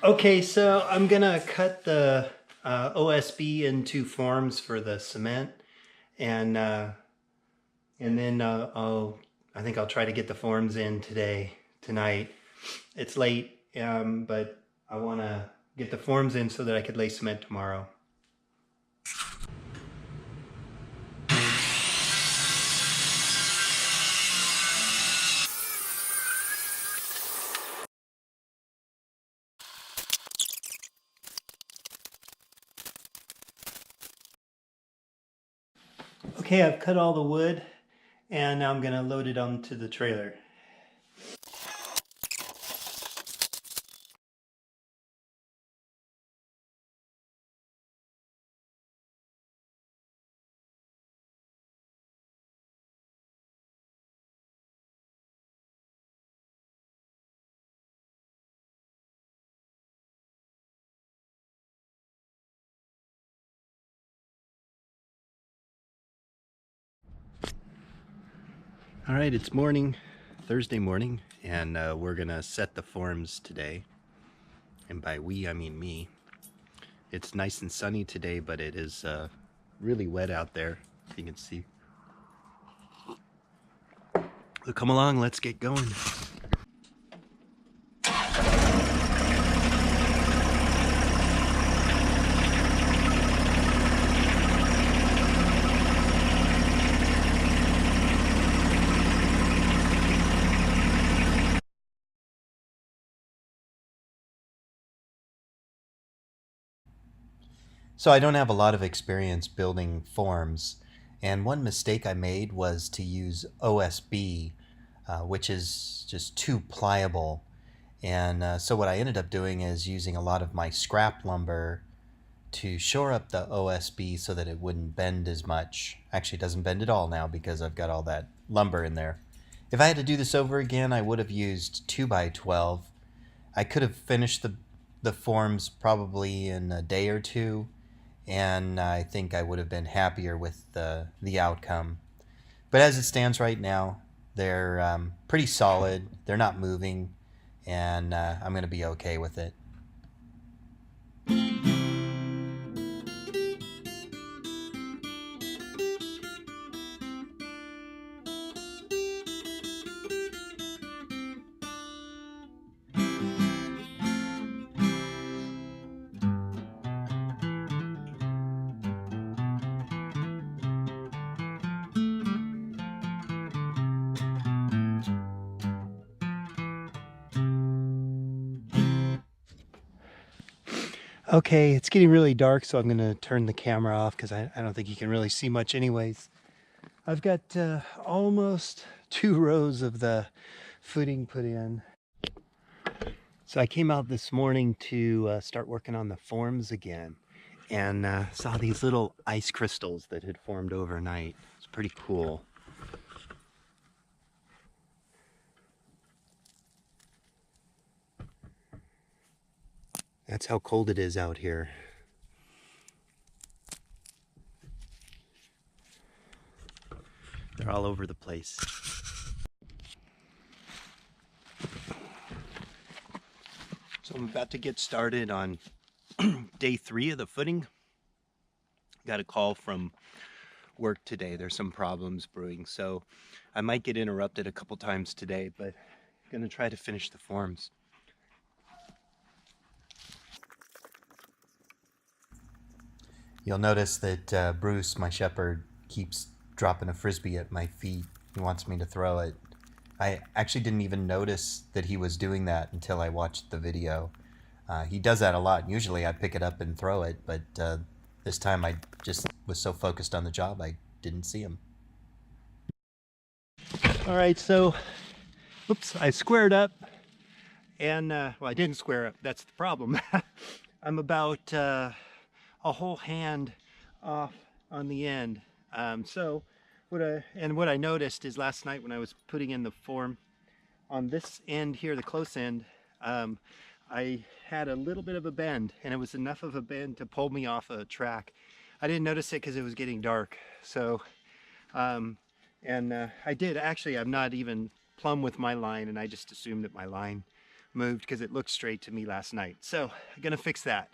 Okay, so I'm gonna cut the OSB into forms for the cement, and then I think I'll try to get the forms in tonight. It's late, but I want to get the forms in so that I could lay cement tomorrow. Okay, I've cut all the wood, and now I'm gonna load it onto the trailer. All right, it's morning, Thursday morning, and we're gonna set the forms today. And by we, I mean me. It's nice and sunny today, but it is really wet out there, if you can see. So come along, let's get going. So I don't have a lot of experience building forms, and one mistake I made was to use OSB, which is just too pliable. And so what I ended up doing is using a lot of my scrap lumber to shore up the OSB so that it wouldn't bend as much. Actually, it doesn't bend at all now because I've got all that lumber in there. If I had to do this over again, I would have used 2x12. I could have finished the forms probably in a day or two, and I think I would have been happier with the outcome. But as it stands right now, they're pretty solid. They're not moving, and I'm going to be okay with it. Okay, it's getting really dark, so I'm going to turn the camera off because I don't think you can really see much anyways. I've got almost 2 rows of the footing put in. So I came out this morning to start working on the forms again, and saw these little ice crystals that had formed overnight. It's pretty cool. That's how cold it is out here. They're all over the place. So I'm about to get started on day 3 of the footing. Got a call from work today. There's some problems brewing, so I might get interrupted a couple times today, but I'm gonna try to finish the forms. You'll notice that Bruce, my shepherd, keeps dropping a frisbee at my feet. He wants me to throw it. I actually didn't even notice that he was doing that until I watched the video. He does that a lot. Usually I pick it up and throw it, but this time I just was so focused on the job I didn't see him. All right, so, oops, I squared up, and, well, I didn't square up. That's the problem. I'm about a whole hand off on the end. So what I noticed is last night when I was putting in the form on this end here, the close end, I had a little bit of a bend, and it was enough of a bend to pull me off a track. I didn't notice it because it was getting dark. So I did actually, I'm not even plumb with my line, and I just assumed that my line moved because it looked straight to me last night. So I'm gonna fix that.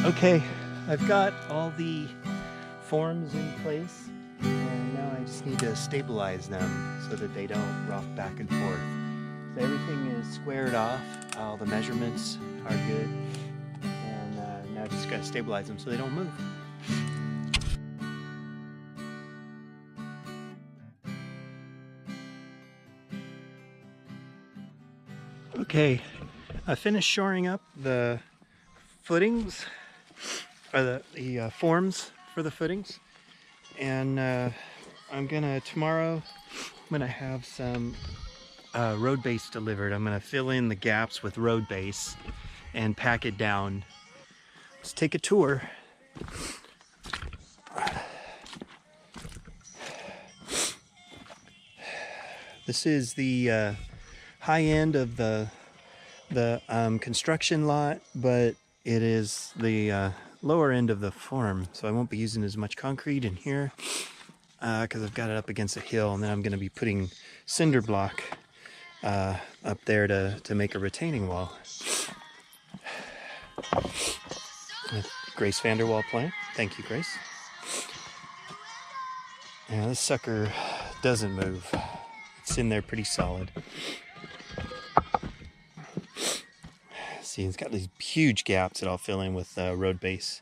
Okay, I've got all the forms in place, and now I just need to stabilize them so that they don't rock back and forth. So everything is squared off, all the measurements are good, and now I just gotta stabilize them so they don't move. Okay, I finished shoring up the footings, or the forms for the footings, and I'm gonna tomorrow, when I have some road base delivered, I'm gonna fill in the gaps with road base and pack it down. Let's take a tour. This is the high end of the construction lot, but it is the lower end of the farm, so I won't be using as much concrete in here because I've got it up against a hill, and then I'm going to be putting cinder block up there to make a retaining wall. Grace Vanderwall plant. Thank you, Grace. Yeah, this sucker doesn't move. It's in there pretty solid. See, it's got these huge gaps that I'll fill in with road base.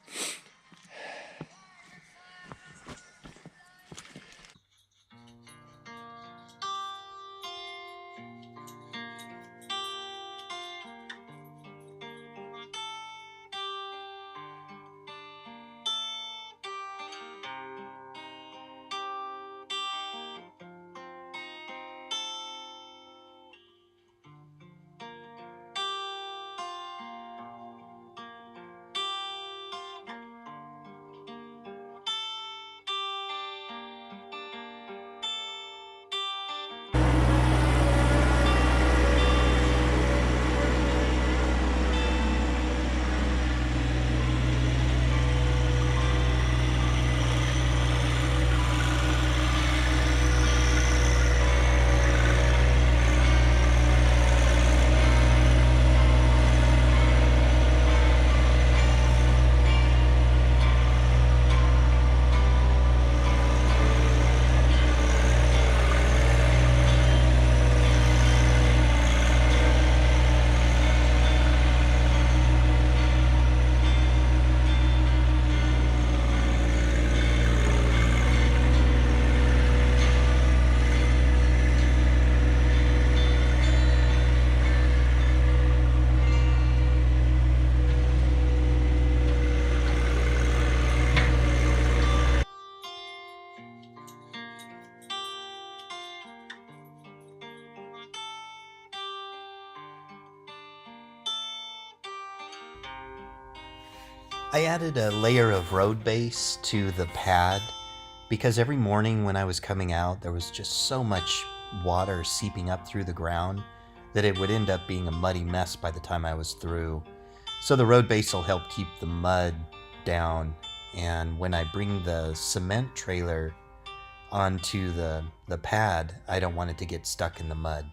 I added a layer of road base to the pad because every morning when I was coming out, there was just so much water seeping up through the ground that it would end up being a muddy mess by the time I was through. So the road base will help keep the mud down, and when I bring the cement trailer onto the pad, I don't want it to get stuck in the mud.